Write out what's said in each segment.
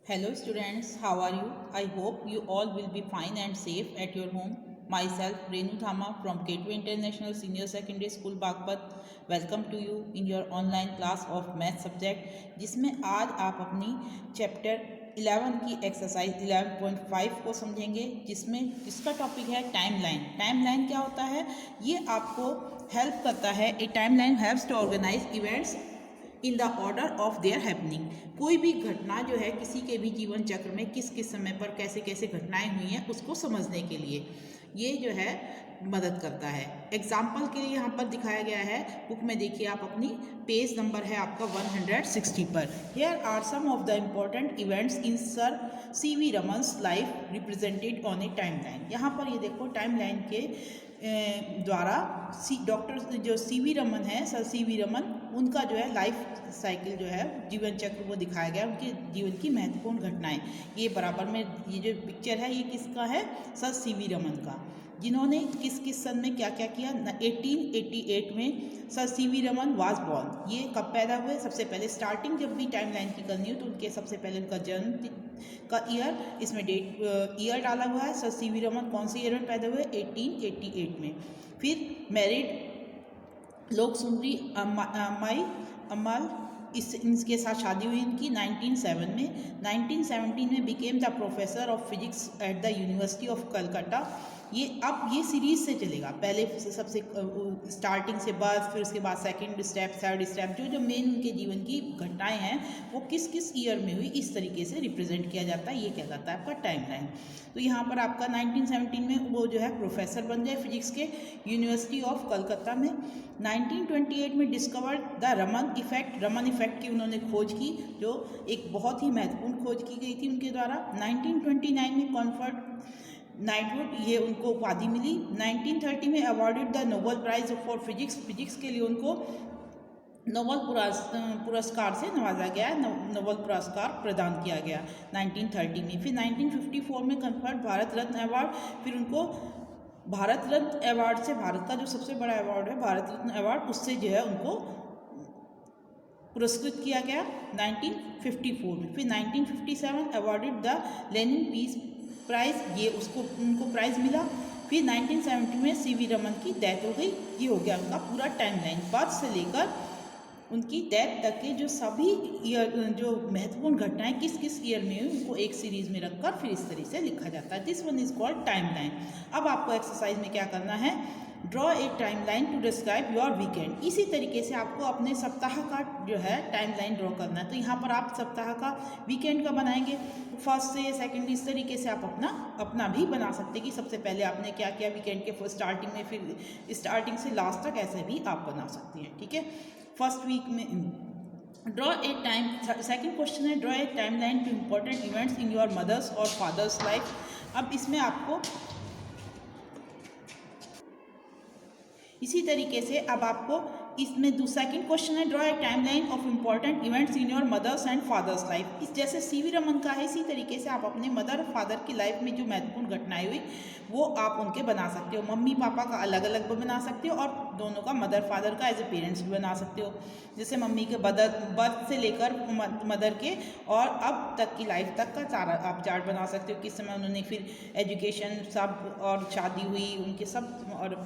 Hello students, how are you? I hope you all will be fine and safe at your home. Myself Renu Thama from K2 International Senior Secondary School Bagpat. Welcome to you in your online class of math subject जिसमें आज आप अपनी chapter 11 की exercise 11.5 को समझेंगे जिसका topic है timeline. Timeline क्या होता है? ये आपको हेल्प करता है। A timeline helps to organise events in the order of their happening. कोई भी घटना जो है किसी के भी जीवन चक्र में किस किस समय पर कैसे कैसे घटनाएं हुई हैं उसको समझने के लिए ये जो है मदद करता है। एग्जाम्पल के लिए यहाँ पर दिखाया गया है, बुक में देखिए आप अपनी, पेज नंबर है आपका 160 पर। Here are some of the important events in sir CV Raman's life represented on a timeline. यहाँ पर ये देखो टाइमलाइन के द्वारा डॉक्टर जो CV रमन है, सर CV रमन, उनका जो है लाइफ साइकिल जो है जीवन चक्र वो दिखाया गया, उनके जीवन की महत्वपूर्ण घटनाएं। ये बराबर में ये जो पिक्चर है ये किसका है? सर CV रमन का, जिन्होंने किस किस सन में क्या क्या किया। 1888 में sir CV Raman was born. ये कब पैदा हुए? सबसे पहले स्टार्टिंग जब भी टाइमलाइन की करनी हो तो उनके सबसे पहले उनका जन्म का ईयर, इसमें डेट ईयर डाला हुआ है। सर CV रमन कौन से ईयर में पैदा हुए? 1888 में। फिर मैरिड, लोक सुंदरी अम्माई अम्माल, इनके साथ शादी हुई इनकी 1907 में। 1917 में became the professor of physics at the university of Calcutta. ये अब ये सीरीज से चलेगा, पहले सबसे स्टार्टिंग से बर्थ, फिर उसके बाद सेकंड स्टेप, थर्ड स्टेप, जो मेन उनके जीवन की घटनाएं हैं वो किस किस ईयर में हुई, इस तरीके से रिप्रेजेंट किया जाता है। ये क्या करता है आपका टाइमलाइन। तो यहाँ पर आपका 1917 में वो जो है प्रोफेसर बन गए फिजिक्स के यूनिवर्सिटी ऑफ कलकत्ता में। 1928 में discovered the Raman effect. Raman effect की उन्होंने खोज की, जो एक बहुत ही महत्वपूर्ण खोज की गई थी उनके द्वारा। 1929 में कॉन्फर्ड नाइटवुड, ये उनको उपाधि मिली। 1930 में awarded the Nobel prize for physics. Physics के लिए उनको नोबेल पुरस्कार से नवाजा गया, नोबेल पुरस्कार प्रदान किया गया 1930 में। फिर 1954 में कन्फर्ड भारत रत्न अवार्ड। फिर उनको भारत रत्न अवार्ड से, भारत का जो सबसे बड़ा अवार्ड है भारत रत्न अवार्ड, उससे जो है उनको पुरस्कृत किया गया 1954 में। फिर 1957 awarded the Lenin peace prize, ये उनको प्राइज़ मिला। फिर 1970 में CV रमन की डेथ हो गई। ये हो गया उनका पूरा टाइमलाइन, बर्थ से लेकर उनकी डेथ तक के जो सभी ईयर, जो महत्वपूर्ण घटनाएं किस किस ईयर में हुई, उनको एक सीरीज में रखकर फिर इस तरीके से लिखा जाता है। This one is called timeline. अब आपको एक्सरसाइज में क्या करना है? Draw a timeline to describe your weekend. इसी तरीके से आपको अपने सप्ताह का जो है टाइमलाइन ड्रॉ करना है। तो यहाँ पर आप सप्ताह का, वीकेंड का बनाएंगे, फर्स्ट से सेकंड, इस तरीके से आप अपना भी बना सकते हैं कि सबसे पहले आपने क्या किया वीकेंड के स्टार्टिंग में, फिर स्टार्टिंग से लास्ट तक, ऐसे भी आप बना सकते हैं। ठीक है, फर्स्ट वीक में draw a time. Second question है draw a timeline to important events in your mother's और फादर्स लाइफ। अब इसमें आपको इसी तरीके से अब आपको इसमें सेकंड क्वेश्चन है draw a timeline of important events in your mother's and father's life. इस जैसे CV रमन का है, इसी तरीके से आप अपने मदर और फादर की लाइफ में जो महत्वपूर्ण घटनाएं हुई वो आप उनके बना सकते हो। मम्मी पापा का अलग अलग भी बना सकते हो और दोनों का, मदर फादर का एज ए पेरेंट्स भी बना सकते हो। जैसे मम्मी के बर्थ से लेकर मदर के और अब तक की लाइफ तक का सारा आप चार्ट बना सकते हो, किस समय उन्होंने फिर एजुकेशन सब और शादी हुई उनके सब, और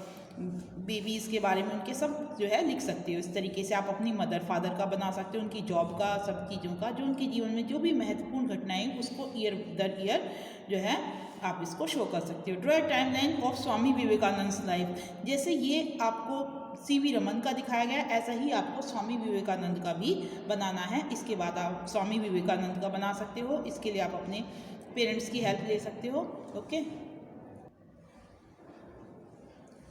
बेबीज़ के बारे में उनके सब जो है लिख सकते हो। इस तरीके से आप अपनी मदर फादर का बना सकते हो, उनकी जॉब का, सब चीज़ों का, जो उनके जीवन में जो भी महत्वपूर्ण घटनाएं उसको ईयर दर ईयर जो है आप इसको शो कर सकते हो। Draw a timeline of Swami Vivekananda life. जैसे ये आपको CV रमन का दिखाया गया, ऐसा ही आपको स्वामी विवेकानंद का भी बनाना है। इसके बाद आप स्वामी विवेकानंद का बना सकते हो। इसके लिए आप अपने पेरेंट्स की हेल्प ले सकते हो। ओके,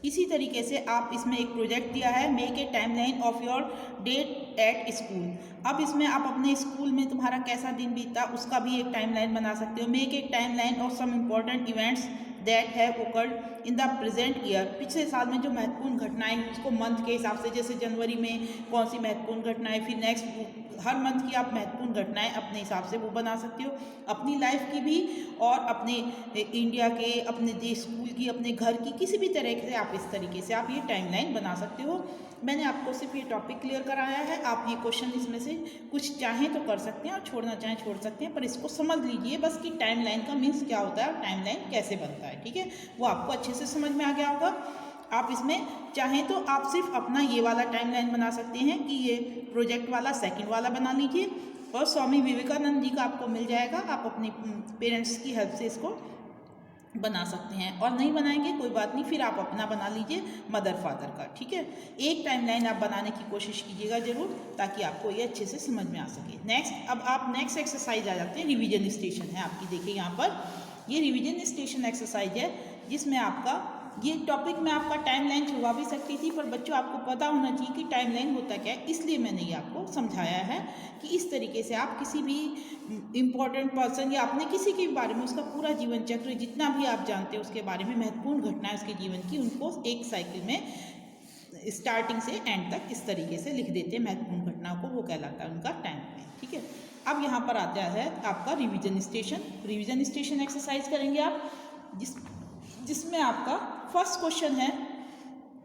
इसी तरीके से आप इसमें एक प्रोजेक्ट दिया है, make a timeline of your date at school. अब इसमें आप अपने स्कूल में तुम्हारा कैसा दिन बीता उसका भी एक टाइमलाइन बना सकते हो। Make a timeline of some important events that have occurred in the present year, पिछले साल में जो महत्वपूर्ण घटनाएं हुई उसको मंथ के हिसाब से, जैसे जनवरी में कौन सी महत्वपूर्ण घटनाएं, फिर नेक्स्ट हर मंथ की आप महत्वपूर्ण घटनाएं अपने हिसाब से वो बना सकते हो, अपनी लाइफ की भी और अपने इंडिया के, अपने देश, स्कूल की, अपने घर की, किसी भी तरह से आप इस तरीके से आप ये टाइमलाइन बना सकते हो। मैंने आपको सिर्फ ये टॉपिक क्लियर कराया है, आप ये क्वेश्चन इसमें से कुछ चाहें तो कर सकते हैं और छोड़ना चाहें छोड़ सकते हैं, पर इसको समझ लीजिए बस कि टाइमलाइन का मीन्स क्या होता है और टाइमलाइन कैसे बनता है, ठीक है, वो आपको अच्छे से समझ में आ गया होगा। आप इसमें चाहें तो आप सिर्फ अपना ये वाला टाइमलाइन बना सकते हैं कि ये प्रोजेक्ट वाला सेकंड वाला बना लीजिए, और स्वामी विवेकानंद जी का आपको मिल जाएगा, आप अपने पेरेंट्स की हेल्प से इसको बना सकते हैं, और नहीं बनाएंगे कोई बात नहीं, फिर आप अपना बना लीजिए मदर फादर का, ठीक है। एक टाइमलाइन आप बनाने की कोशिश कीजिएगा जरूर, ताकि आपको ये अच्छे से समझ में आ सके। नेक्स्ट, अब आप नेक्स्ट एक्सरसाइज आ जाते हैं, रिवीजन स्टेशन है आपकी, देखिए यहाँ पर ये रिवीजन स्टेशन एक्सरसाइज है, जिसमें आपका ये टॉपिक में आपका टाइमलाइन छुड़वा भी सकती थी, पर बच्चों आपको पता होना चाहिए कि टाइमलाइन होता क्या है, इसलिए मैंने ये आपको समझाया है कि इस तरीके से आप किसी भी इम्पोर्टेंट पर्सन या अपने किसी के बारे में उसका पूरा जीवन चक्र, जितना भी आप जानते हो उसके बारे में, महत्वपूर्ण घटनाएं उसके जीवन की, उनको एक साइकिल में स्टार्टिंग से एंड तक इस तरीके से लिख देते हैं महत्वपूर्ण घटनाओं को, वो कहलाता है उनका टाइमलाइन, ठीक है। अब यहाँ पर आता है आपका revision station. Revision station exercise करेंगे आप, जिसमें आपका फर्स्ट क्वेश्चन है,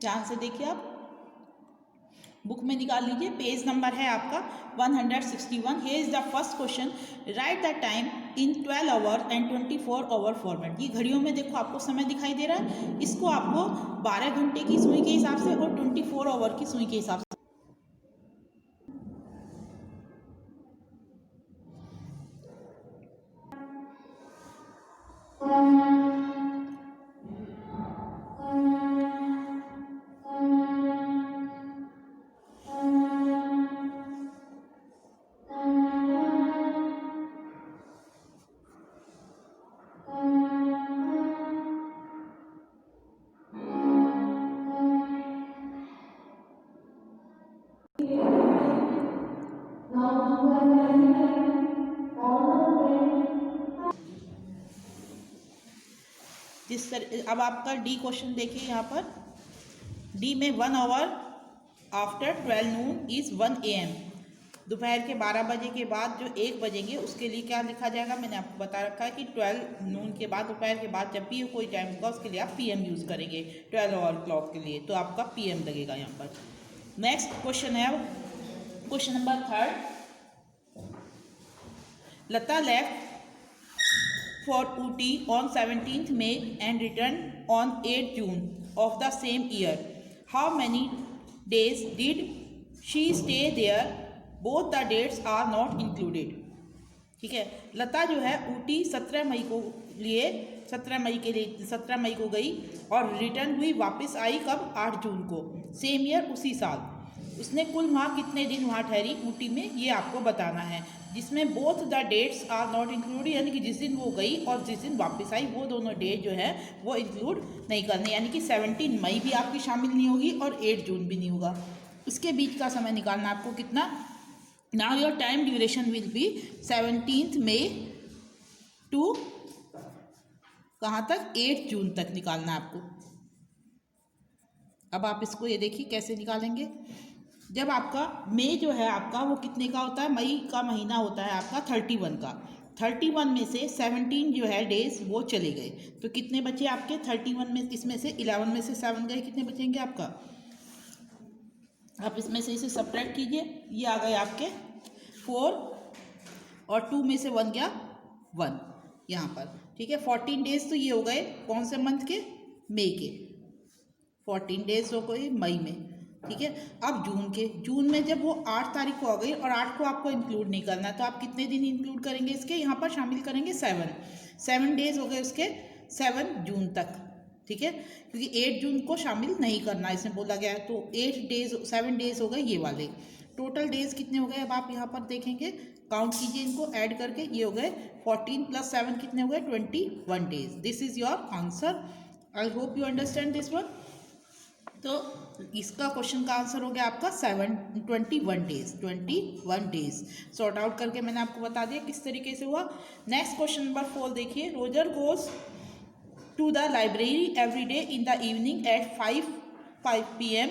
ध्यान से देखिए, आप बुक में निकाल लीजिए, पेज नंबर है आपका 161। Here is the first question, write the time in 12 hour and 24 hour format. ये घड़ियों में देखो आपको समय दिखाई दे रहा है, इसको आपको 12 घंटे की सुई के हिसाब से और 24 आवर की सुई के हिसाब से अब आपका डी क्वेश्चन देखिए, यहाँ पर डी में 1 hour after 12 Noon is 1 AM। दोपहर के 12 बजे के बाद जो 1 बजेंगे उसके लिए क्या लिखा जाएगा, मैंने आपको बता रखा है कि 12 नून के बाद, दोपहर के बाद जब भी कोई टाइम होगा उसके लिए आप PM यूज़ करेंगे, 12 आवर क्लॉक के लिए, तो आपका PM लगेगा यहाँ पर। नेक्स्ट क्वेश्चन है अब question number 3। Lata left for Ooty on 17th May and returned on 8th June of the same year. How many days did she stay there? Both the dates are not included. ठीक है, लता जो है ऊटी 17 मई को लिए 17 मई को गई और return हुई, वापस आई कब, 8 जून को, सेम ईयर, उसी साल। उसने कुल वहाँ कितने दिन वहाँ ठहरी ऊटी में, ये आपको बताना है, जिसमें both the dates are not included, यानी कि जिस दिन वो गई और जिस दिन वापस आई वो दोनों डेट जो है वो इंक्लूड नहीं करने, यानी कि 17 मई भी आपकी शामिल नहीं होगी और 8 जून भी नहीं होगा। इसके बीच का समय निकालना आपको कितना, now your time duration will be 17 May to कहाँ तक, 8 जून तक निकालना आपको। अब आप इसको ये देखिए कैसे निकालेंगे। जब आपका मई जो है आपका वो कितने का होता है, मई का महीना होता है आपका 31 का, 31 में से 17 जो है डेज वो चले गए, तो कितने बचे आपके 31 में, इसमें से 11 में से 7 गए, कितने बचेंगे आपका, आप इसमें से इसे सब्ट्रैक्ट कीजिए, ये आ गए आपके 4 और 2 में से 1 गया 1 यहाँ पर, ठीक है। 14 डेज तो ये हो गए कौन से मंथ के, मई के, 14 डेज हो गए मई में, ठीक है। अब जून में जब वो 8 तारीख को आ गई और 8 को आपको इंक्लूड नहीं करना है, तो आप कितने दिन इंक्लूड करेंगे इसके, यहाँ पर शामिल करेंगे 7 डेज हो गए उसके, 7 जून तक, ठीक है, क्योंकि 8 जून को शामिल नहीं करना इसमें बोला गया है, तो 7 डेज हो गए ये वाले। टोटल डेज कितने हो गए, अब आप यहाँ पर देखेंगे, काउंट कीजिए इनको ऐड करके, ये हो गए 14 + 7 कितने हो गए, 21 days. This is your answer, I hope you understand this one. तो इसका क्वेश्चन का आंसर हो गया आपका 21 डेज। सॉर्ट आउट करके मैंने आपको बता दिया किस तरीके से हुआ। नेक्स्ट क्वेश्चन नंबर 4 देखिए, Roger goes to the library every day in the evening at 5 PM।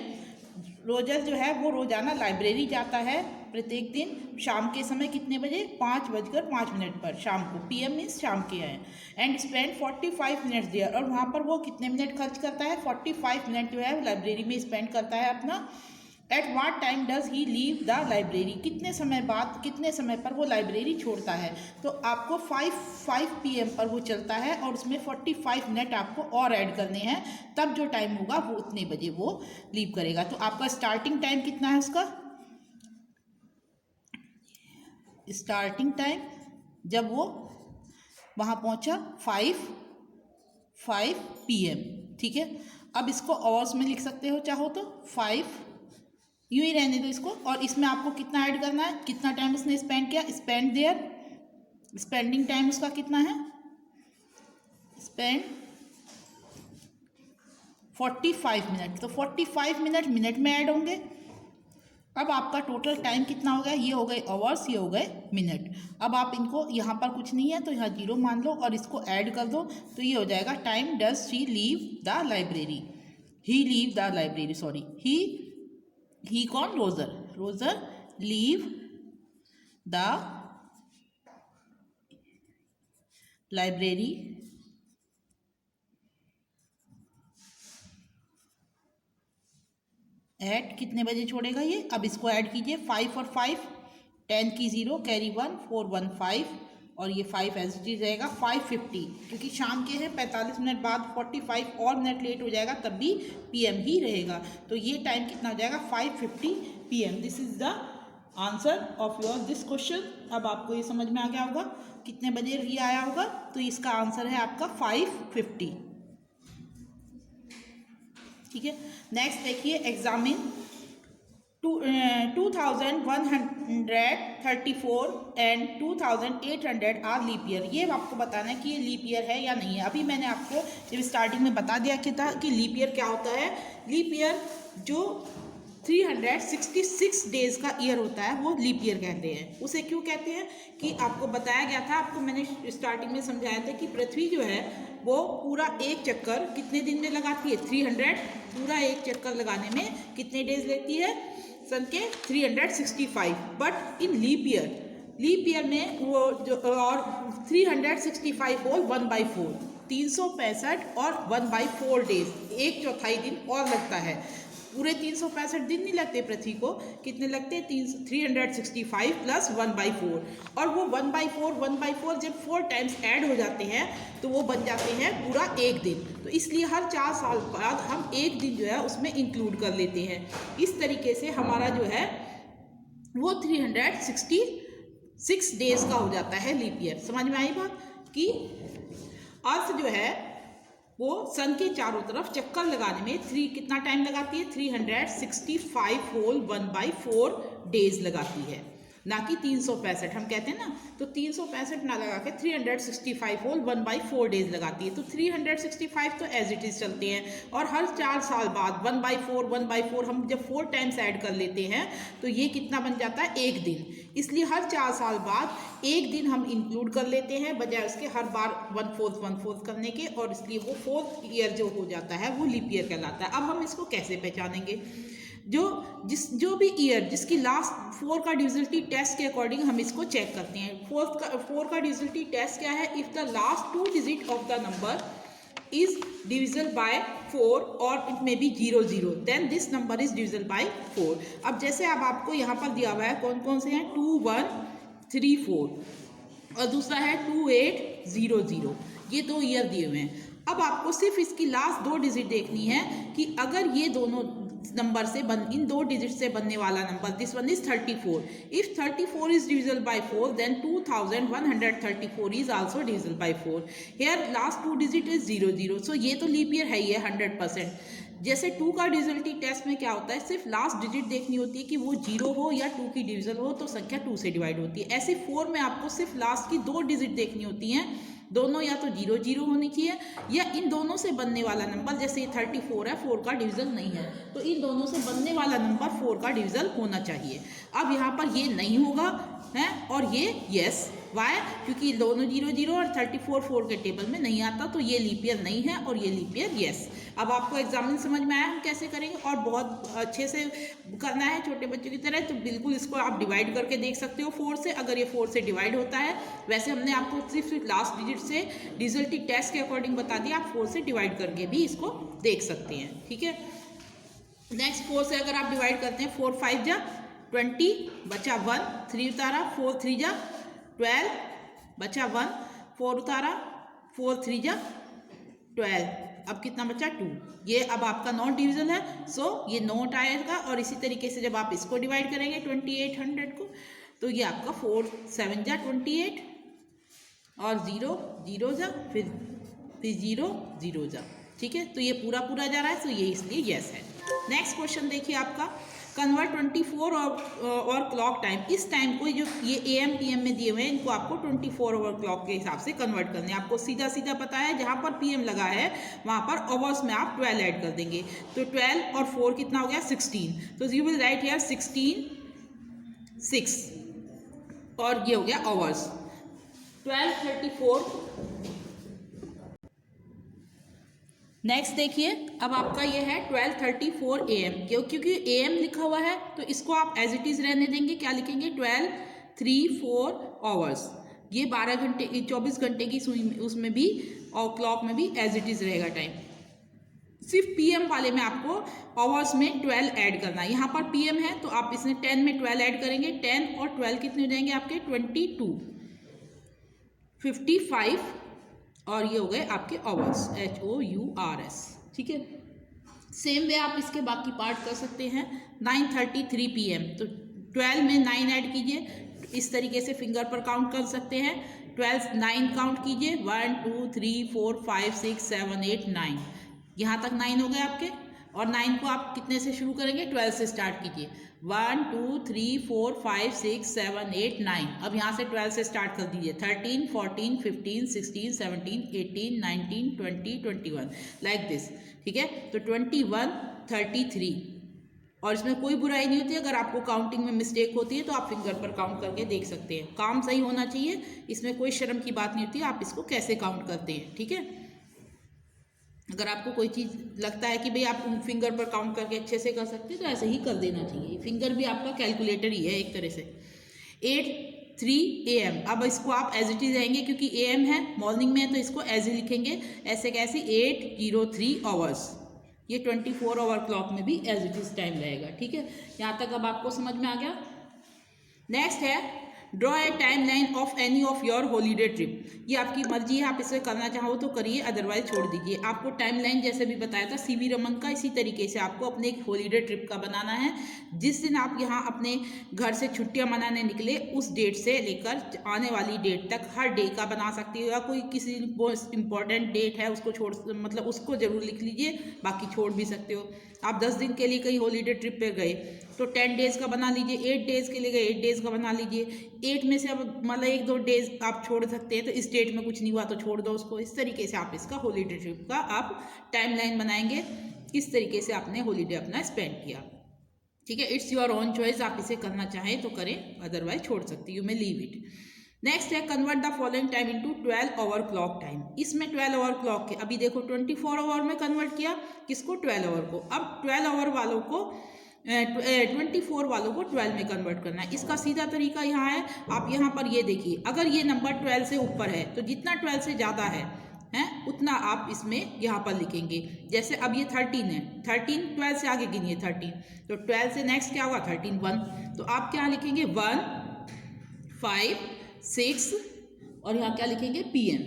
Roger जो है वो रोज़ाना लाइब्रेरी जाता है प्रत्येक दिन शाम के समय कितने बजे, 5:05 पर, शाम को। PM मीन्स शाम के हैं। एंड स्पेंड 45 मिनट्स देयर, और वहाँ पर वो कितने मिनट खर्च करता है, 45 मिनट जो है लाइब्रेरी में स्पेंड करता है अपना। At what time does he leave the library, कितने समय बाद, कितने समय पर वो लाइब्रेरी छोड़ता है। तो आपको 5 PM पर वो चलता है और उसमें 45 मिनट आपको और ऐड करने हैं, तब जो टाइम होगा वो उतने बजे वो लीव करेगा। तो आपका स्टार्टिंग टाइम कितना है उसका, स्टार्टिंग टाइम जब वो वहाँ पहुँचा 5 PM, ठीक है। अब इसको आवर्स में लिख सकते हो चाहो तो, 5 यूँ ही रहने दो इसको, और इसमें आपको कितना ऐड करना है, कितना टाइम उसने स्पेंड किया, स्पेंड देयर, स्पेंडिंग टाइम उसका कितना है, स्पेंड 45 मिनट। तो 45 मिनट मिनट में ऐड होंगे। अब आपका टोटल टाइम कितना हो गया, ये हो गए आवर्स, ये हो गए मिनट। अब आप इनको, यहाँ पर कुछ नहीं है तो यहाँ 0 मान लो और इसको ऐड कर दो, तो ये हो जाएगा time does she leave the library, he leave the library, sorry, he कौन, Roger leave the library at, कितने बजे छोड़ेगा ये। अब इसको ऐड कीजिए, 5 और 5, 10 की 0, कैरी 1, 4 1 5, और ये 5 एज इट इज रहेगा 5:50, क्योंकि शाम के हैं 45 मिनट बाद 45 और मिनट लेट हो जाएगा तब भी PM ही रहेगा। तो ये टाइम कितना हो जाएगा, 5:50 PM। This is the answer of your this question. अब आपको ये समझ में आ गया होगा कितने बजे ये आया होगा, तो इसका आंसर है आपका 5:50, ठीक है। नेक्स्ट देखिए, examine 2134 and 2800 are leap year. ये आपको बताना है कि ये लीप ईयर है या नहीं है। अभी मैंने आपको जब स्टार्टिंग में बता दिया कि था कि लीप ईयर क्या होता है। लीप ईयर जो 366 डेज का ईयर होता है वो लीप ईयर कहते हैं। उसे क्यों कहते हैं कि आपको बताया गया था, आपको मैंने स्टार्टिंग में समझाया था कि पृथ्वी जो है वो पूरा एक चक्कर कितने दिन में लगाती है, 300, पूरा एक चक्कर लगाने में कितने डेज लेती है, सन के 365। बट इन लीप ईयर में वो जो, और 365 होल 1/4, 365 और 1/4 डेज, 1/4 दिन और लगता है। पूरे 365 दिन नहीं लगते पृथ्वी को, कितने लगते हैं, 365 प्लस 1/4, और वो 1/4 जब 4 टाइम्स ऐड हो जाते हैं तो वो बन जाते हैं पूरा एक दिन। तो इसलिए हर 4 साल बाद हम एक दिन जो है उसमें इंक्लूड कर लेते हैं। इस तरीके से हमारा जो है वो 366 डेज का हो जाता है लीप ईयर। समझ में आई बात, कि अर्थ जो है वो सन के चारों तरफ चक्कर लगाने में कितना टाइम लगाती है, 365 होल 1/4 डेज लगाती है, ना कि 365। हम कहते हैं ना, तो 365 ना लगा के 365 होल 1/4 डेज लगाती है। तो 365 तो एज इट इज चलते हैं, और हर 4 साल बाद 1/4 हम जब 4 टाइम्स ऐड कर लेते हैं तो ये कितना बन जाता है, एक दिन। इसलिए हर 4 साल बाद एक दिन हम इंक्लूड कर लेते हैं, बजाय उसके हर बार 1/4 करने के, और इसलिए वो 4th ईयर जो हो जाता है वो लीप ईयर कहलाता है। अब हम इसको कैसे पहचानेंगे, जो भी ईयर जिसकी लास्ट 4 का डिविजिबिलिटी टेस्ट के अकॉर्डिंग हम इसको चेक करते हैं। 4 का डिविजिबिलिटी टेस्ट क्या है, if the last 2 digit of the number is divisible by 4 or it may be 00, then this number is divisible by 4। अब जैसे अब आपको यहाँ पर दिया हुआ है कौन कौन से हैं, 2 1 3 4 और दूसरा है 2 8 0 0, ये 2 ईयर दिए हुए हैं। अब आपको सिर्फ इसकी लास्ट 2 डिजिट देखनी है कि अगर ये दोनों नंबर से इन 2 डिजिट से बनने वाला नंबर, this one is 34, if 34 is divisible by 4 then 2134 is also divisible by 4। Here last 2 digit is 0 0, so ये तो लीप ईयर है ही है 100%। जैसे 2 का डिविजिबिलिटी टेस्ट में क्या होता है, सिर्फ लास्ट डिजिट देखनी होती है कि वो 0 हो या 2 की डिविजन हो, तो संख्या 2 से डिवाइड होती है। ऐसे 4 में आपको सिर्फ लास्ट की 2 डिजिट देखनी होती हैं, दोनों या तो 0 0 होनी चाहिए या इन दोनों से बनने वाला नंबर, जैसे ये 34 है, 4 का डिवीजन नहीं है, तो इन दोनों से बनने वाला नंबर 4 का डिवीजन होना चाहिए। अब यहाँ पर ये नहीं होगा है और ये यस वाई? क्योंकि दोनों 0 0 और 34 4 के टेबल में नहीं आता, तो ये लीप ईयर नहीं है और ये लीप ईयर यस। अब आपको एग्जाम्पल समझ में आया हम कैसे करेंगे, और बहुत अच्छे से करना है छोटे बच्चों की तरह, तो बिल्कुल इसको आप डिवाइड करके देख सकते हो 4 से, अगर ये 4 से डिवाइड होता है। वैसे हमने आपको सिर्फ लास्ट डिजिट से रिजल्ट टेस्ट के अकॉर्डिंग बता दिया, आप 4 से डिवाइड करके भी इसको देख सकते हैं, ठीक है। नेक्स्ट 4 से अगर आप डिवाइड करते हैं, 4 5 जा 20, बचा 1, 3 उतारा, 4 3 जा 12, बचा 1, 4 उतारा, 4 3 जा 12, अब कितना बचा 2। ये अब आपका नॉट डिविजन है, सो ये नॉट आएगा। और इसी तरीके से जब आप इसको डिवाइड करेंगे 2800 को, तो ये आपका 4 7 जा 28 और 0 0 जा, फिर 0 0 जा, ठीक है। तो ये पूरा पूरा जा रहा है, तो ये इसलिए यस है। नेक्स्ट क्वेश्चन देखिए आपका, कन्वर्ट 24 और क्लॉक टाइम। इस टाइम को जो ये AM PM में दिए हुए हैं, इनको आपको 24 ओवर क्लॉक के हिसाब से कन्वर्ट करने हैं। आपको सीधा सीधा पता है, जहाँ पर PM लगा है वहाँ पर आवर्स में आप 12 ऐड कर देंगे, तो 12 और 4 कितना हो गया 16, तो यू विल राइट हियर 16 6 और ये हो गया आवर्स 12:34। नेक्स्ट देखिए, अब आपका ये है 12:34 AM, क्योंकि AM लिखा हुआ है तो इसको आप एज इट इज़ रहने देंगे। क्या लिखेंगे 12:34 आवर्स, ये 12 घंटे 24 घंटे की उसमें भी और क्लॉक में भी एज इट इज़ रहेगा टाइम। सिर्फ PM वाले में आपको आवर्स में 12 ऐड करना है। यहाँ पर PM है तो आप इसमें 10 में 12 ऐड करेंगे, 10 और 12 कितने हो जाएंगे आपके 22 55 और ये हो गए आपके आवर्स HOURS, ठीक है। सेम वे आप इसके बाकी पार्ट कर सकते हैं। 9:33 PM, तो 12 में 9 ऐड कीजिए, इस तरीके से फिंगर पर काउंट कर सकते हैं। 12 9 काउंट कीजिए, 1 2 3 4 5 6 7 8 9, यहाँ तक 9 हो गए आपके। और 9 को आप कितने से शुरू करेंगे 12 से स्टार्ट कीजिए, 1 2 3 4 5 6 7 8 9। अब यहाँ से 12 से स्टार्ट कर दीजिए, 13 14 15 16 17 18 19 20 21 लाइक दिस, ठीक है। तो 21 33, और इसमें कोई बुराई नहीं होती। अगर आपको काउंटिंग में मिस्टेक होती है तो आप फिंगर पर काउंट करके देख सकते हैं, काम सही होना चाहिए, इसमें कोई शर्म की बात नहीं होती। आप इसको कैसे काउंट करते हैं, ठीक है। अगर आपको कोई चीज़ लगता है कि भाई आप फिंगर पर काउंट करके अच्छे से कर सकते हैं तो ऐसे ही कर देना चाहिए। फिंगर भी आपका कैलकुलेटर ही है एक तरह से। 8:03 AM, अब इसको आप एज इट इज रहेंगे क्योंकि AM है, मॉर्निंग में है, तो इसको एज ही लिखेंगे, ऐसे कैसे 8:03 आवर्स। ये 24 आवर क्लॉक में भी एज इट इज टाइम रहेगा, ठीक है। यहाँ तक अब आपको समझ में आ गया। नेक्स्ट है draw a time line of any of your holiday trip. ये आपकी मर्जी है, आप इसे करना चाहो तो करिए, अदरवाइज छोड़ दीजिए। आपको टाइम लाइन जैसे भी बताया था CV रमन का, इसी तरीके से आपको अपने एक हॉलीडे ट्रिप का बनाना है। जिस दिन आप यहाँ अपने घर से छुट्टियाँ मनाने निकले, उस डेट से लेकर आने वाली डेट तक हर डे का बना सकती हो, या कोई किसी इंपॉर्टेंट डेट है उसको छोड़, मतलब उसको जरूर लिख लीजिए, बाकी छोड़ भी सकते हो। आप 10 दिन के लिए कहीं हॉलीडे ट्रिप पे गए तो 10 डेज़ का बना लीजिए, 8 डेज़ के लिए गए 8 डेज़ का बना लीजिए। 8 में से अब मतलब 1-2 डेज आप छोड़ सकते हैं, तो इस डेट में कुछ नहीं हुआ तो छोड़ दो उसको। इस तरीके से आप इसका हॉलीडे ट्रिप का आप टाइम लाइन बनाएंगे, किस तरीके से आपने हॉलीडे अपना स्पेंड किया, ठीक है। इट्स योर ओन चॉइस, आप इसे करना चाहें तो करें, अदरवाइज छोड़ सकते, you may leave it. Next है convert the following time into 12 hour clock time. इसमें 12 आवर क्लॉक के अभी देखो 24 आवर में कन्वर्ट किया, किसको 12 आवर को। अब 12 आवर वालों को 24 वालों को 12 में कन्वर्ट करना है। इसका सीधा तरीका यहाँ है, आप यहाँ पर ये देखिए, अगर ये नंबर 12 से ऊपर है तो जितना 12 से ज़्यादा है उतना आप इसमें यहाँ पर लिखेंगे। जैसे अब ये 13 है, 13 12 से आगे गिनिए 13, तो 12 से नेक्स्ट क्या होगा 13 1, तो आप क्या लिखेंगे 1 5 6 और यहाँ क्या लिखेंगे PM,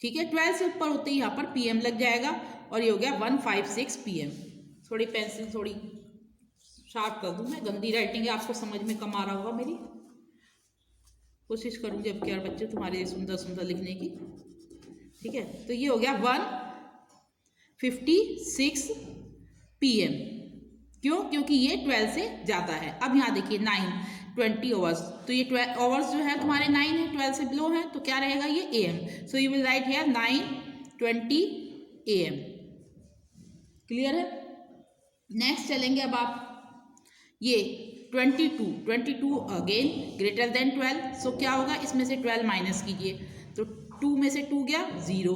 ठीक है। 12 से ऊपर होते ही यहाँ पर PM लग जाएगा और ये हो गया 1 5 6 PM। थोड़ी पेंसिल थोड़ी शार्प कर दूँ, मैं गंदी राइटिंग है, आपको समझ में कम आ रहा होगा मेरी, कोशिश करूँगी अब क्या बच्चे तुम्हारे सुंदर सुंदर लिखने की, ठीक है। तो ये हो गया 1:56 PM, क्यों, क्योंकि ये 12 से ज़्यादा है। अब यहाँ देखिए 9:20 आवर्स, तो ये 12 आवर्स जो है तुम्हारे 9 है, 12 से बिलो है, तो क्या रहेगा ये AM, so you will write here 9:20 AM। Clear है। नेक्स्ट चलेंगे अब आप ये 22 अगेन ग्रेटर देन 12, सो क्या होगा, इसमें से 12 माइनस कीजिए, तो 2 में से 2 गया 0,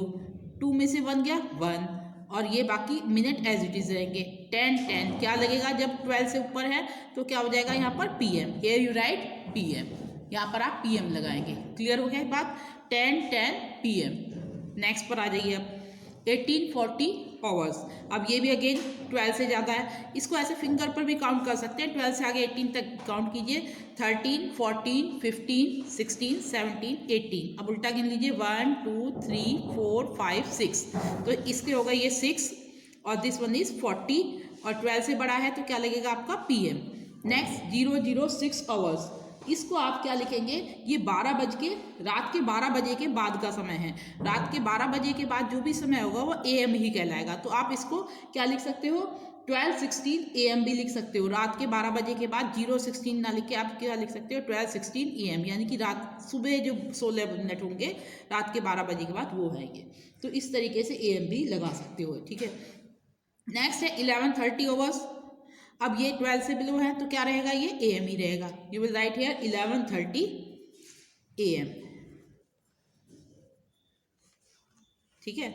2 में से 1 गया 1, और ये बाकी मिनट एज इट इज रहेंगे। 10 क्या लगेगा जब 12 से ऊपर है, तो क्या हो जाएगा यहाँ पर PM, here you right PM, यहाँ पर आप PM लगाएंगे। क्लियर हो गया बात, 10 PM। नेक्स्ट पर आ जाइए अब 1840 आवर्स। अब ये भी अगेन 12 से ज़्यादा है, इसको ऐसे फिंगर पर भी काउंट कर सकते हैं, 12 से आगे 18 तक काउंट कीजिए, 13 14 15 16 17 18। अब उल्टा गिन लीजिए, 1 2 3 4 5 6, तो इसके होगा ये 6 और दिस वन इज 40, और 12 से बड़ा है तो क्या लगेगा आपका PM। नेक्स्ट 006 आवर्स, इसको आप क्या लिखेंगे, ये 12 बज के रात के 12 बजे के बाद का समय है, रात के 12 बजे के बाद जो भी समय होगा वो AM ही कहलाएगा, तो आप इसको क्या लिख सकते हो, 12:16 AM भी लिख सकते हो। रात के 12 बजे के बाद 0:16 ना लिख के आप क्या लिख सकते हो, 12:16 AM, यानी कि रात सुबह जो 16 मिनट होंगे रात के 12 बजे के बाद वो है ये, तो इस तरीके से AM भी लगा सकते हो, ठीक है। नेक्स्ट है 11:30 आवर्स। अब ये 12 से बिलो है तो क्या रहेगा, ये AM ही रहेगा, you will write here 11:30 AM, ठीक है।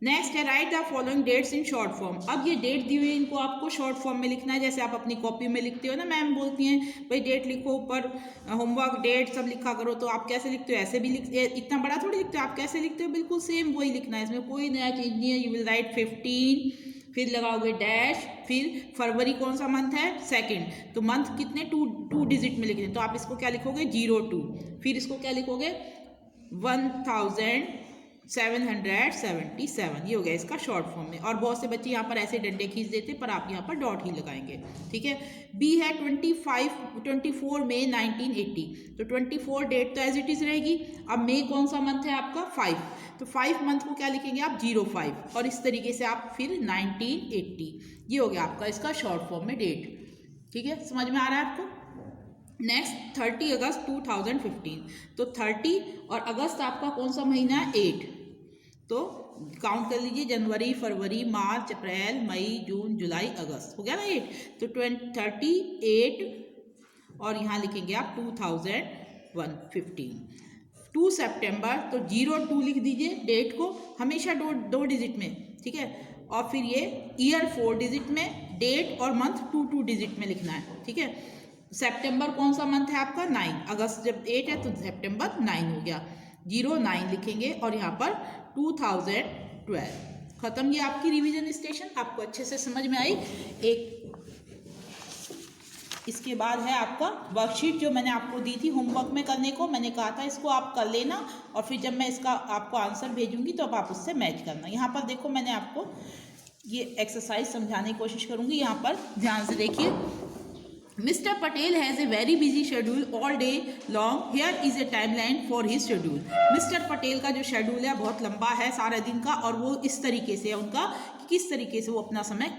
नेक्स्ट है write the following dates in short form. अब ये डेट दी हुई है, इनको आपको शॉर्ट फॉर्म में लिखना है, जैसे आप अपनी कॉपी में लिखते हो ना, मैम बोलती हैं भाई डेट लिखो, ऊपर होमवर्क डेट सब लिखा करो, तो आप कैसे लिखते हो, ऐसे भी लिख, इतना बड़ा थोड़ी लिखते हो आप, कैसे लिखते हो, बिल्कुल सेम वही लिखना है, इसमें कोई नया चीज नहीं है। यू विल राइट 15, फिर लगाओगे डैश, फिर फरवरी कौन सा मंथ है, 2nd, तो मंथ कितने, टू डिजिट में लिखने, तो आप इसको क्या लिखोगे 02, फिर इसको क्या लिखोगे 1777, ये हो गया इसका शॉर्ट फॉर्म में। और बहुत से बच्चे यहाँ पर ऐसे डंडे खींच देते, पर आप यहाँ पर डॉट ही लगाएंगे, ठीक है। बी है 24 मई 1980, तो 24 डेट तो एज इट इज रहेगी। अब मई कौन सा मंथ है आपका, 5, तो 5 मंथ को क्या लिखेंगे आप 05, और इस तरीके से आप फिर 1980, ये हो गया आपका इसका शॉर्ट फॉर्म में डेट, ठीक है, समझ में आ रहा है आपको। नेक्स्ट 30 अगस्त 2015, तो 30 और अगस्त आपका कौन सा महीना है, 8, तो काउंट कर लीजिए, जनवरी फरवरी मार्च अप्रैल मई जून जुलाई अगस्त, हो गया ना 8, तो 38 और यहाँ लिखेंगे आप 2015। 2 सितंबर, तो 02 लिख दीजिए डेट को, हमेशा दो डिजिट में, ठीक है, और फिर ये ईयर 4 डिजिट में, डेट और मंथ 2 डिजिट में लिखना है, ठीक है। सितंबर कौन सा मंथ है आपका, 9, अगस्त जब 8 है तो सितंबर 9 हो गया, 09 लिखेंगे, और यहाँ पर 2012, खत्म। ये आपकी रिवीजन स्टेशन आपको अच्छे से समझ में आई। एक इसके बाद है आपका वर्कशीट, जो मैंने आपको दी थी होमवर्क में करने को, मैंने कहा था इसको आप कर लेना, और फिर जब मैं इसका आपको आंसर भेजूंगी तो अब आप उससे मैच करना। यहाँ पर देखो, मैंने आपको ये एक्सरसाइज समझाने की कोशिश करूंगी, यहाँ पर ध्यान से देखिए। Mr. Patel has a very busy schedule all day long. Here is a timeline for his schedule. Mr. Patel का जो शेड्यूल है बहुत लंबा है सारे दिन का, और वो इस तरीके से है उनका, किस तरीके से वो अपना समय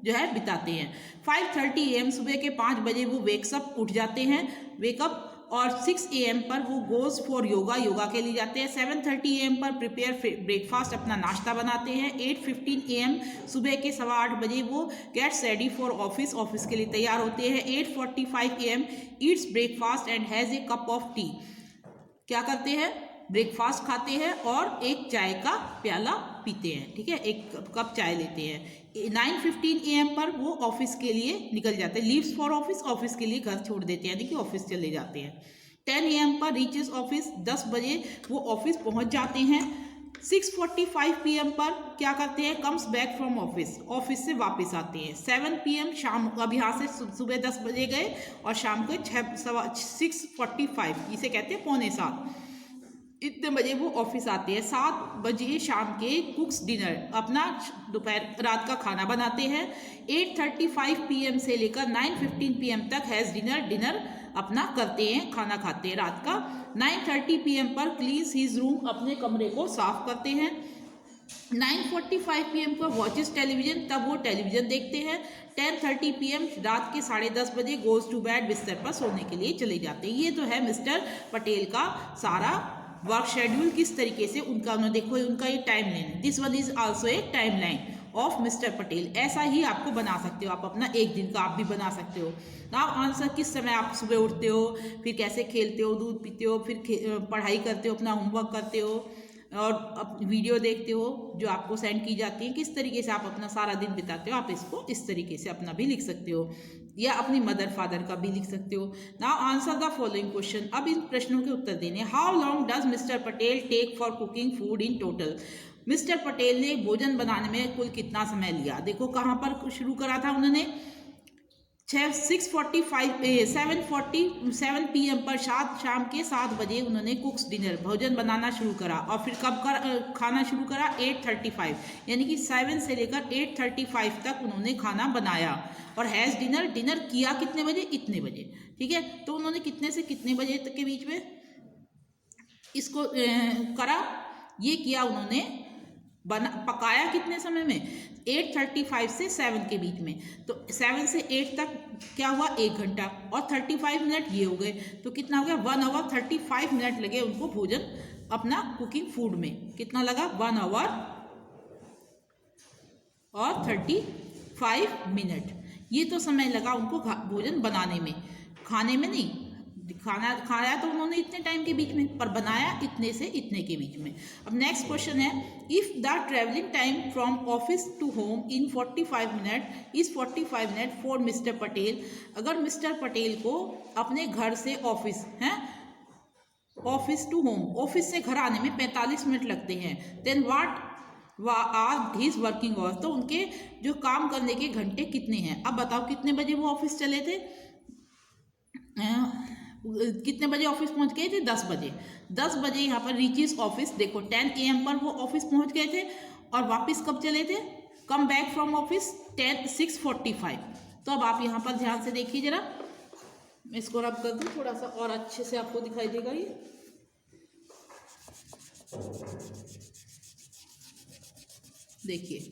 जो है बिताते हैं। 5:30 AM, सुबह के 5 बजे वो वेकअप उठ जाते हैं, वेकअप, और 6 AM पर वो गोज फॉर योगा, योगा के लिए जाते हैं। 7:30 AM पर प्रिपेयर ब्रेकफास्ट, अपना नाश्ता बनाते हैं। 8:15 AM, सुबह के 8:15 बजे वो gets ready for office, office के लिए तैयार होते हैं। 8:45 AM eats breakfast and has a cup of tea, क्या करते हैं, ब्रेकफास्ट खाते हैं और एक चाय का प्याला पीते हैं, ठीक है, एक कप चाय लेते हैं। 9:15 AM पर वो ऑफिस के लिए निकल जाते हैं, लीव्स फॉर ऑफिस, ऑफिस के लिए घर छोड़ देते हैं, यानी कि ऑफिस चले जाते हैं। 10 AM पर रीचेस ऑफिस, 10 बजे वो ऑफिस पहुंच जाते हैं। 6:45 PM पर क्या करते हैं, comes back from office, office से वापस आते हैं। 7 PM शाम, अब यहाँ से सुबह 10 बजे गए और शाम को 6:45, इसे कहते हैं 6:45, इतने बजे वो ऑफिस आते हैं। 7 बजे शाम के कुक्स डिनर, अपना दोपहर रात का खाना बनाते हैं। 8:35 PM से लेकर 9:15 PM तक हैज़ डिनर अपना करते हैं, खाना खाते हैं रात का। 9:30 PM पर क्लीन्स हिज रूम, अपने कमरे को साफ करते हैं। 9:45 PM पर वॉचेस टेलीविजन, तब वो टेलीविजन देखते हैं। 10:30 PM रात के 10:30 बजे गोज टू बेड, बिस्तर पर सोने के लिए चले जाते हैं। ये तो है मिस्टर पटेल का सारा वर्क शेड्यूल, किस तरीके से उनका, उन्होंने देखो उनका ये time line, this one is also a time line. Of mister Patel. ऐसा ही आपको बना सकते हो आप, अपना एक दिन का आप भी बना सकते हो। नाउ आंसर, किस समय आप सुबह उठते हो, फिर कैसे खेलते हो, दूध पीते हो, फिर पढ़ाई करते हो, अपना होमवर्क करते हो और वीडियो देखते हो जो आपको सेंड की जाती है, किस तरीके से आप अपना सारा दिन बिताते हो। आप इसको इस तरीके से अपना भी लिख सकते हो या अपनी मदर फादर का भी लिख सकते हो। Now answer the following question. अब इन प्रश्नों के उत्तर देने। How long does mister Patel take for cooking food in total. Mister Patel ने भोजन बनाने में कुल कितना समय लिया। देखो कहाँ पर शुरू करा था उन्होंने, 7 PM पर शाम के 7 बजे उन्होंने कुक्स डिनर भोजन बनाना शुरू करा। और फिर कब खाना शुरू करा, 8:35, यानी कि 7 से लेकर 8:35 तक उन्होंने खाना बनाया। और हैज़ डिनर किया कितने बजे, इतने बजे। ठीक है, तो उन्होंने कितने से कितने बजे तक के बीच में इसको करा, ये किया उन्होंने, पकाया कितने समय में, 8:35 से 7 के बीच में। तो 7 से 8 तक क्या हुआ, 1 घंटा, और 35 मिनट ये हो गए, तो कितना हो गया, 1 आवर 35 मिनट लगे उनको भोजन अपना कुकिंग फूड में। कितना लगा, 1 आवर और 35 मिनट। ये तो समय लगा उनको भोजन बनाने में, खाने में नहीं। खाया तो उन्होंने इतने टाइम के बीच में, पर बनाया इतने से इतने के बीच में। अब नेक्स्ट क्वेश्चन है, if the travelling time from office to home in 45 minute is 45 minute for mister Patel. अगर मिस्टर पटेल को अपने घर से office office to home, office से घर आने में 45 मिनट लगते हैं, then what are his working hours. तो उनके जो काम करने के घंटे कितने हैं। अब बताओ कितने बजे वो ऑफिस चले थे, कितने बजे ऑफिस पहुंच गए थे, 10 बजे। 10 बजे यहाँ पर रीचेस ऑफिस, देखो 10 AM पर वो ऑफिस पहुंच गए थे, और वापस कब चले थे, कम बैक फ्रॉम ऑफिस 6:45। तो अब आप यहाँ पर ध्यान से देखिए जरा, मैं इसको रब कर दूँ थोड़ा सा और अच्छे से आपको दिखाई देगा ये। देखिए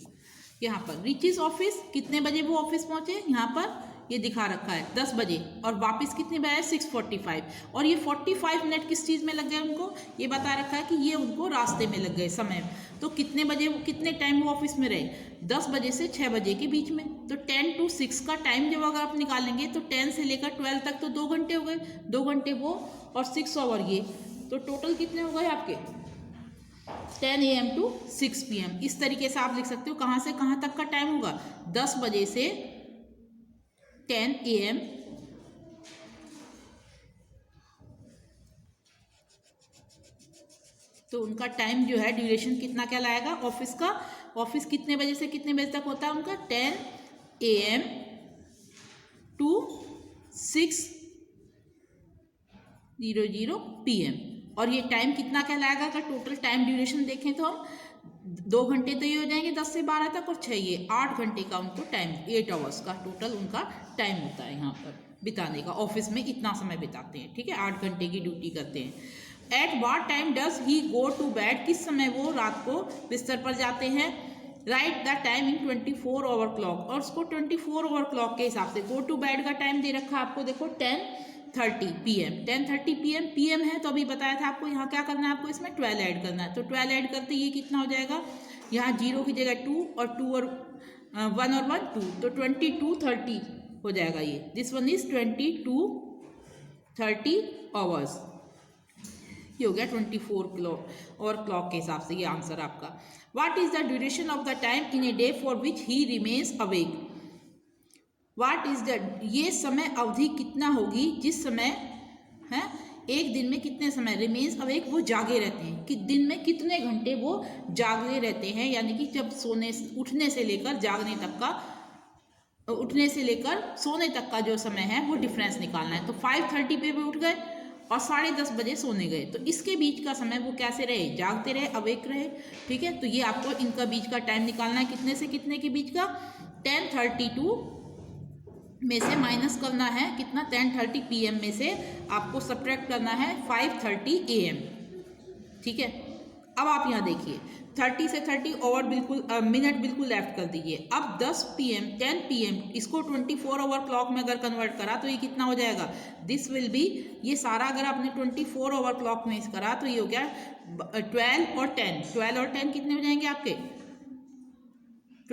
यहाँ पर रीचेस ऑफिस, कितने बजे वो ऑफिस पहुंचे, यहाँ पर ये दिखा रखा है 10 बजे, और वापस कितने बजे, 6:45। और ये 45 मिनट किस चीज़ में लग गए उनको, ये बता रखा है कि ये उनको रास्ते में लग गए समय। तो कितने बजे, कितने टाइम वो ऑफिस में रहे, 10 बजे से 6 बजे के बीच में। तो 10 to 6 का टाइम जब अगर आप निकालेंगे तो 10 से लेकर 12 तक तो 2 घंटे हो गए, 2 घंटे वो और 6 आवर ये, तो टोटल कितने हो गए आपके, 10 AM to 6 PM। इस तरीके से आप लिख सकते हो। कहाँ से कहाँ तक का टाइम होगा, 10 बजे से 10 AM तो उनका टाइम जो है, ड्यूरेशन कितना क्या लाएगा ऑफिस का। ऑफिस कितने बजे से कितने बजे तक होता है उनका, 10 AM to 6:00 PM। और ये टाइम कितना कहलाएगा, का टोटल टाइम ड्यूरेशन देखें तो हम 2 घंटे तो ये हो जाएंगे 10 से 12 तक, और 6 ये 8 घंटे का उनको टाइम, 8 आवर्स का टोटल उनका टाइम होता है यहाँ पर बिताने का। ऑफिस में इतना समय बिताते हैं, ठीक है, 8 घंटे की ड्यूटी करते हैं। At what time does he go to bed, किस समय वो रात को बिस्तर पर जाते हैं। Write the time in 24 hour clock, और उसको 24 आवर क्लॉक के हिसाब से गो टू बेड का टाइम दे रखा है आपको, देखो 10:30 PM। 10:30 PM PM है, तो अभी बताया था आपको यहाँ क्या करना है, आपको इसमें 12 ऐड करना है। तो 12 ऐड करते ये कितना हो जाएगा, यहाँ 0 की जगह 2 और 2 और 1 और 1 2, तो 22:30 हो जाएगा ये। दिस वन इज 22:30 आवर्स, ये हो गया 24 क्लॉक के हिसाब से ये आंसर आपका। What is the duration of the time in a day for which he remains awake. What is the, ये समय अवधि कितना होगी जिस समय है, एक दिन में कितने समय, रिमेन्स अवेक वो जागे रहते हैं, कि दिन में कितने घंटे वो जागे रहते हैं, यानी कि जब उठने से लेकर जागने तक का, उठने से लेकर सोने तक का जो समय है वो डिफरेंस निकालना है। तो 5:30 पे भी उठ गए और 10:30 बजे सोने गए, तो इसके बीच का समय वो कैसे रहे, जागते रहे, अवेक रहे। ठीक है, तो ये आपको इनका बीच का टाइम निकालना है, कितने से कितने के बीच का, 10:32 में से माइनस करना है कितना, 10:30 PM में से आपको सब्ट्रैक्ट करना है 5:30 AM। ठीक है, अब आप यहाँ देखिए 30 से 30 और बिल्कुल मिनट बिल्कुल लेफ्ट कर दीजिए। अब 10 PM 10 PM इसको 24 आवर क्लॉक में अगर कन्वर्ट करा तो ये कितना हो जाएगा, दिस विल बी, ये सारा अगर आपने 24 आवर क्लॉक में करा तो ये हो गया 12 और 10 कितने हो जाएंगे आपके,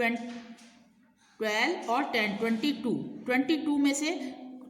12 और 10, 22 में से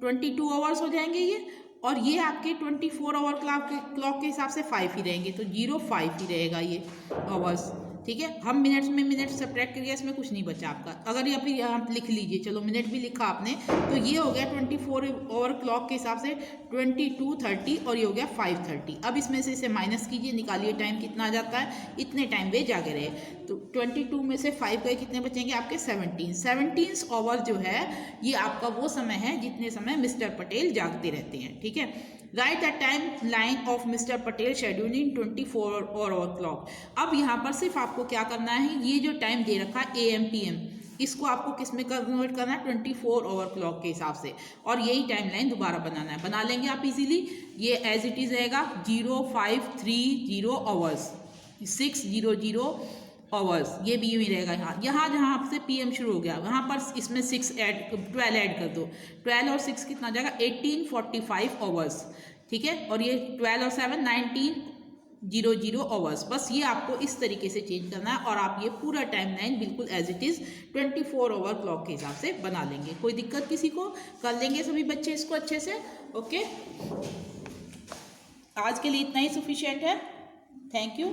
22 आवर्स हो जाएंगे ये, और ये आपके 24 आवर क्लॉक के हिसाब से 5 ही रहेंगे, तो 05 ही रहेगा ये आवर्स। ठीक है, हम मिनट्स में मिनट सब्ट्रैक्ट करिए, इसमें कुछ नहीं बचा आपका। अगर या फिर यहाँ लिख लीजिए, चलो मिनट भी लिखा आपने, तो ये हो गया 24 आवर क्लॉक के हिसाब से 22:30, और ये हो गया 5:30। अब इसमें से इसे माइनस कीजिए, निकालिए टाइम कितना आ जाता है, इतने टाइम वे जागे रहे। तो 22 में से 5 गए, कितने बचेंगे आपके 17 आवर जो है ये आपका वो समय है जितने समय मिस्टर पटेल जागते रहते हैं। ठीक है, write the time line of mister Patel schedule in 24 hour clock. अब यहाँ पर सिर्फ आपको क्या करना है, ये जो टाइम दे रखा है AM PM, इसको आपको किस में कन्वर्ट करना है, 24 आवर क्लॉक के हिसाब से, और यही टाइम लाइन दोबारा बनाना है। बना लेंगे आप इजीली, ये एज इट इज रहेगा 0530 आवर्स, 600 आवर्स, ये भी यूँ ही रहेगा। यहाँ जहाँ आपसे PM शुरू हो गया वहाँ पर इसमें 12 ऐड कर दो, 12 और 6 कितना आ जाएगा 1845 आवर्स। ठीक है, और ये 12 और 7 1900 आवर्स। बस ये आपको इस तरीके से चेंज करना है, और आप ये पूरा टाइम लाइन बिल्कुल as it is 24 hour clock के हिसाब से बना लेंगे। कोई दिक्कत किसी को, कर लेंगे सभी बच्चे इसको अच्छे से। ओके, आज के लिए इतना ही सफिशिएंट है। Thank you.